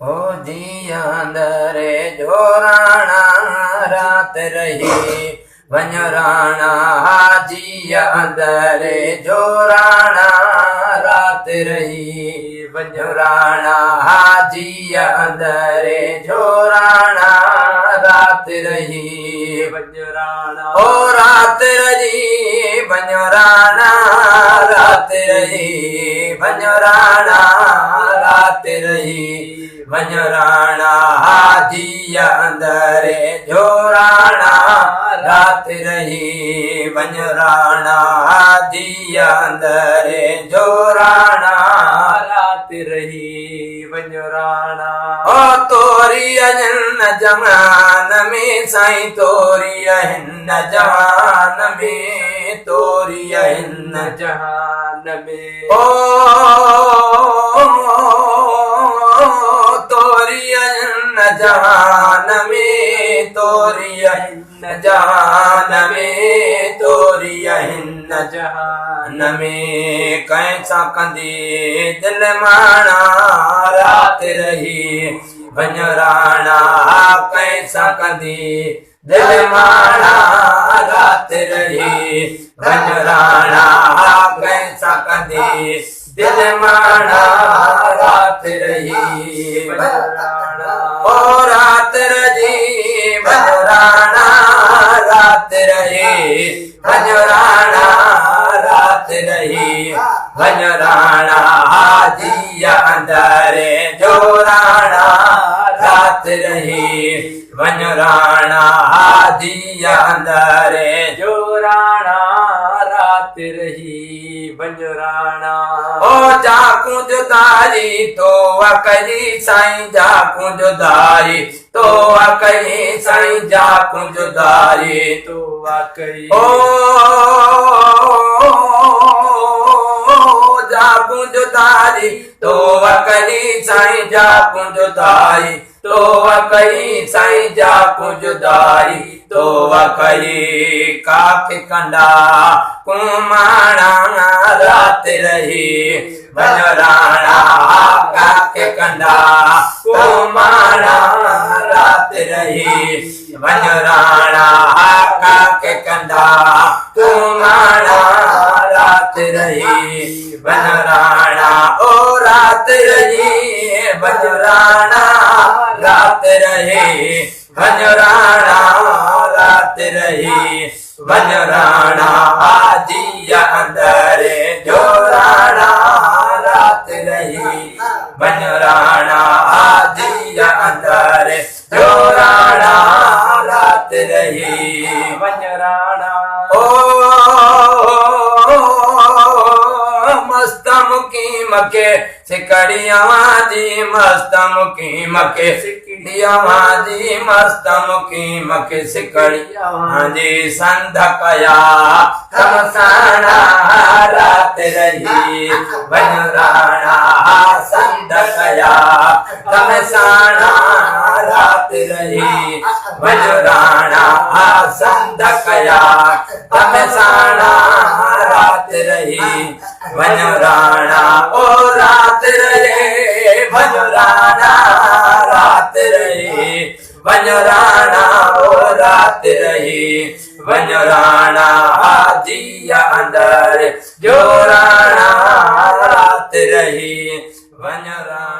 ओ जी अंदरे जोराणा रात रही वञ राणा जी अंदरे जोराणा रात रही वञ राणा जी अंदरे जोराणा रात रही वञ राणा ओ रात रही वञ राणा रात रही वञ राणा रात रही वञ राणा जी अंदरे जोराणा रात रही वञ राणा जी अंदरे जोराणा रात रही वञ राणा ओ तोरी हिन जहान में साईं तोरी हिन जहान में तोरी हिन जहान में ओ तोरी हिन जहान में तोरी हिन जहान में तोरी हिन जहान में कैसा कंदी दिल माना रात रही वञ राणा कैसा कंदी दिल माना रात रही वञ राणा कैसा कंदी दिल माना रात रही वञ राणा ओ रात रही वञ राणा रात रही वञ राणा रात रही वञ राणा जी अंदरे जोराणा रात रही वञ राणा जी अंदरे जोराणा रात रही वञ राणा ओ जाकू जुदारी तो अकली साईं जाकू जुदारी तो अकली साईं जाकू जुदारी तो अकली ओ जाकू जुदारी तो अकली साईं जाकू जुदारी तो अकली साईं जाकू जुदारी तो अकली काख कंडा कुमाणा रात रही वञ राणा काख कंडा कुमाणा रात रही वञ राणा काख कंडा कुमाणा रात रही वञ राणा ओ रात रही वञ राणा रात रही वञ राणा रात रही वञ राणा जी अंदरे जोराणा रात रही वञ राणा जी अंदरे जोराणा रात रही वञ राणा ओ मस्त मुकीम के सिकड़िया जी मस्त मुकीम के सिकड़िया जी मस्त मुकीम के सिकड़िया जी संध कया तमसाना रात रही वञ राणा संध कया तमसाना रात रही वञ राणा संध कया तमसाना रात रही वञ राणा ओ रात रहे वञ राणा रात रही वञ राणा ओ रात रही वञ राणा जी अंदर जो राणा रात रही वञ राणा।